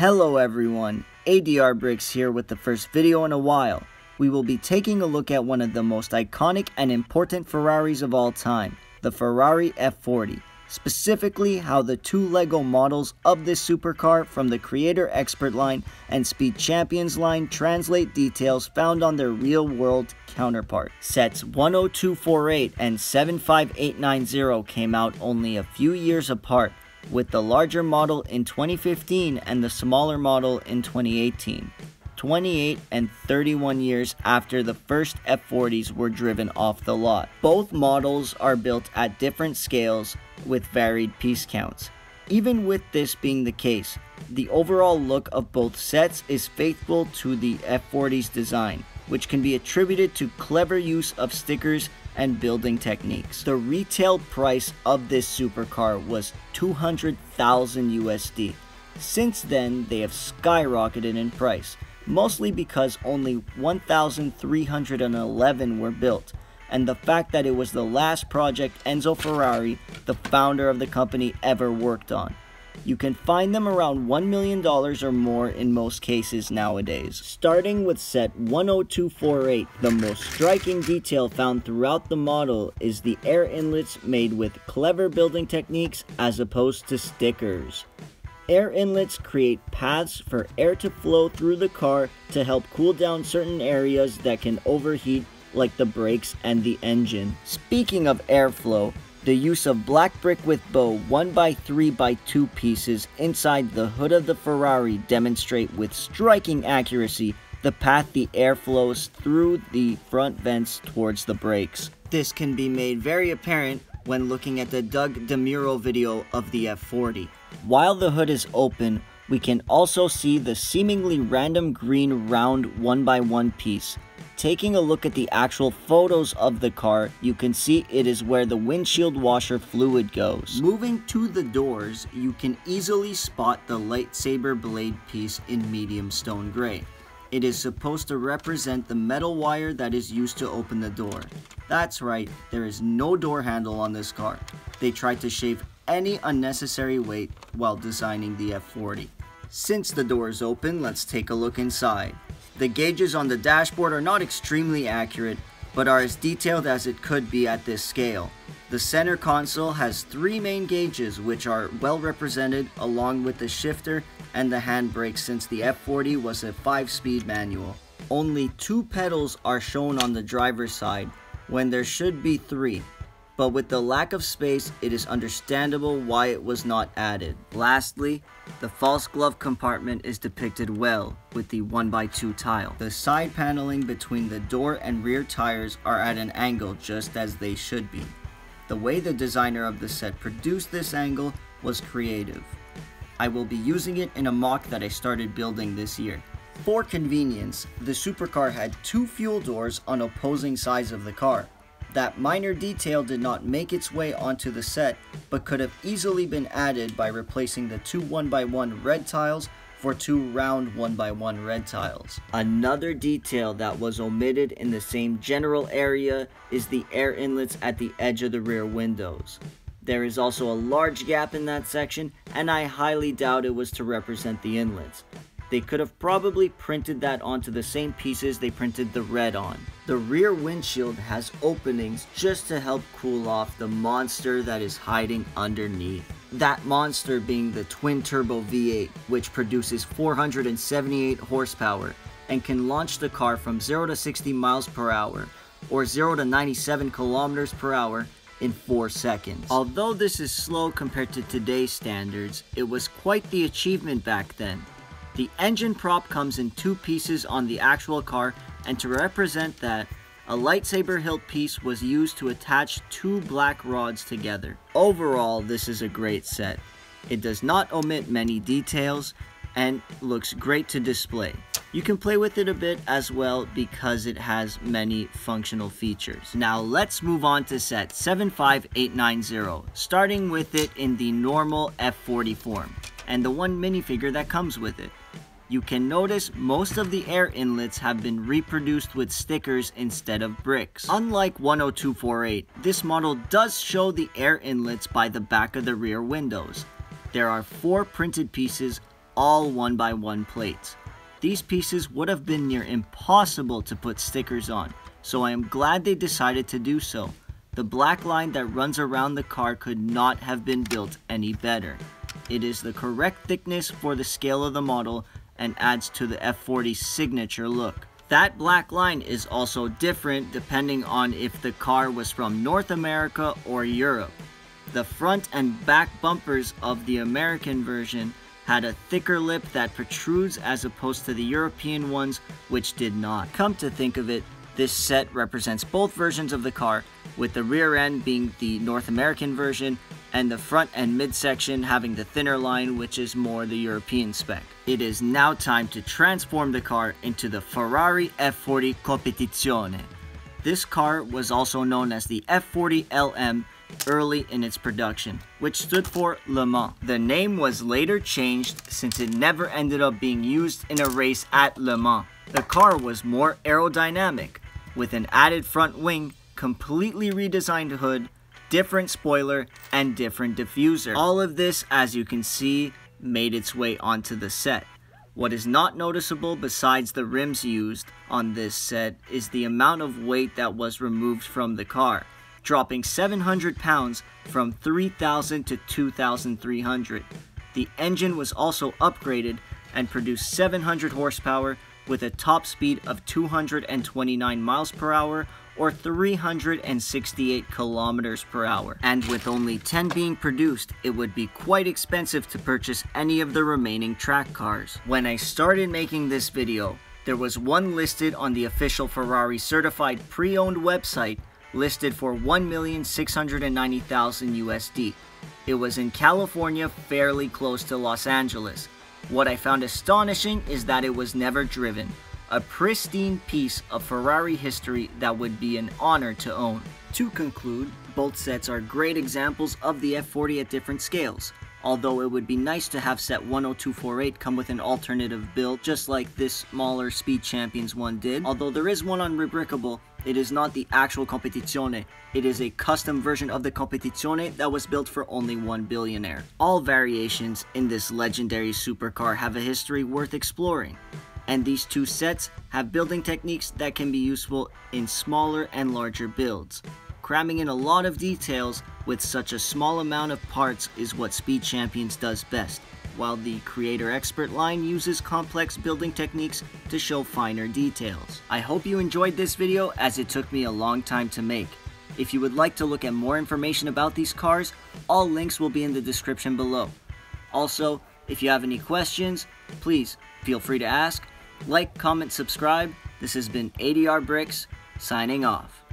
Hello everyone, ADR Bricks here with the first video in a while. We will be taking a look at one of the most iconic and important Ferraris of all time, the Ferrari F40. Specifically how the two LEGO models of this supercar from the Creator Expert line and Speed Champions line translate details found on their real-world counterpart. Sets 10248 and 75890 came out only a few years apart, with the larger model in 2015 and the smaller model in 2018. 28 and 31 years after the first F40s were driven off the lot. Both models are built at different scales with varied piece counts. Even with this being the case, the overall look of both sets is faithful to the F40's design, which can be attributed to clever use of stickers and building techniques. The retail price of this supercar was $200,000 USD. Since then, they have skyrocketed in price, mostly because only 1,311 were built, and the fact that it was the last project Enzo Ferrari, the founder of the company, ever worked on. You can find them around $1 million or more in most cases nowadays. Starting with set 10248, the most striking detail found throughout the model is the air inlets made with clever building techniques as opposed to stickers. Air inlets create paths for air to flow through the car to help cool down certain areas that can overheat, like the brakes and the engine. Speaking of airflow, the use of black brick with bow 1x3x2 pieces inside the hood of the Ferrari demonstrate with striking accuracy the path the air flows through the front vents towards the brakes. This can be made very apparent when looking at the Doug DeMuro video of the F40. While the hood is open, we can also see the seemingly random green round 1x1 piece. Taking a look at the actual photos of the car, you can see it is where the windshield washer fluid goes. Moving to the doors, you can easily spot the Lightsaber Blade piece in medium stone gray. It is supposed to represent the metal wire that is used to open the door. That's right, there is no door handle on this car. They tried to shave any unnecessary weight while designing the F40. Since the door is open, let's take a look inside. The gauges on the dashboard are not extremely accurate, but are as detailed as it could be at this scale. The center console has 3 main gauges which are well represented, along with the shifter and the handbrake, since the F40 was a 5-speed manual. Only 2 pedals are shown on the driver's side when there should be 3. But with the lack of space, it is understandable why it was not added. Lastly, the false glove compartment is depicted well with the 1x2 tile. The side paneling between the door and rear tires are at an angle just as they should be. The way the designer of the set produced this angle was creative. I will be using it in a mock that I started building this year. For convenience, the supercar had 2 fuel doors on opposing sides of the car. That minor detail did not make its way onto the set, but could have easily been added by replacing the 2 1x1 red tiles for 2 round 1x1 red tiles. Another detail that was omitted in the same general area is the air inlets at the edge of the rear windows. There is also a large gap in that section, and I highly doubt it was to represent the inlets. They could have probably printed that onto the same pieces they printed the red on. The rear windshield has openings just to help cool off the monster that is hiding underneath. That monster being the twin-turbo V8, which produces 478 horsepower and can launch the car from 0 to 60 miles per hour or 0 to 97 kilometers per hour in 4 seconds. Although this is slow compared to today's standards, it was quite the achievement back then. The engine prop comes in 2 pieces on the actual car, and to represent that, a lightsaber hilt piece was used to attach 2 black rods together. Overall, this is a great set. It does not omit many details and looks great to display. You can play with it a bit as well because it has many functional features. Now let's move on to set 75890, starting with it in the normal F40 form, and the one minifigure that comes with it. You can notice most of the air inlets have been reproduced with stickers instead of bricks. Unlike 10248, this model does show the air inlets by the back of the rear windows. There are 4 printed pieces, all 1x1 plates. These pieces would have been near impossible to put stickers on, so I am glad they decided to do so. The black line that runs around the car could not have been built any better. It is the correct thickness for the scale of the model and adds to the F40's signature look. That black line is also different depending on if the car was from North America or Europe. The front and back bumpers of the American version had a thicker lip that protrudes as opposed to the European ones, which did not. Come to think of it, this set represents both versions of the car, with the rear end being the North American version and the front and midsection having the thinner line, which is more the European spec. It is now time to transform the car into the Ferrari F40 Competizione. This car was also known as the F40 LM early in its production, which stood for Le Mans. The name was later changed since it never ended up being used in a race at Le Mans. The car was more aerodynamic, with an added front wing, completely redesigned hood, different spoiler, and different diffuser. All of this, as you can see, made its way onto the set. What is not noticeable besides the rims used on this set is the amount of weight that was removed from the car, dropping 700 pounds from 3,000 to 2,300. The engine was also upgraded and produced 700 horsepower with a top speed of 229 miles per hour or 368 kilometers per hour. And with only 10 being produced, it would be quite expensive to purchase any of the remaining track cars. When I started making this video, there was one listed on the official Ferrari certified pre-owned website listed for $1,690,000 USD. It was in California, fairly close to Los Angeles. What I found astonishing is that it was never driven. A pristine piece of Ferrari history that would be an honor to own. To conclude, both sets are great examples of the F40 at different scales. Although it would be nice to have set 10248 come with an alternative build, just like this smaller Speed Champions one did. Although there is one on Rebrickable, it is not the actual Competizione. It is a custom version of the Competizione that was built for only one billionaire. All variations in this legendary supercar have a history worth exploring, and these two sets have building techniques that can be useful in smaller and larger builds. Cramming in a lot of details with such a small amount of parts is what Speed Champions does best, while the Creator Expert line uses complex building techniques to show finer details. I hope you enjoyed this video, as it took me a long time to make. If you would like to look at more information about these cars, all links will be in the description below. Also, if you have any questions, please feel free to ask. Like, comment, subscribe. This has been ADR Bricks, signing off.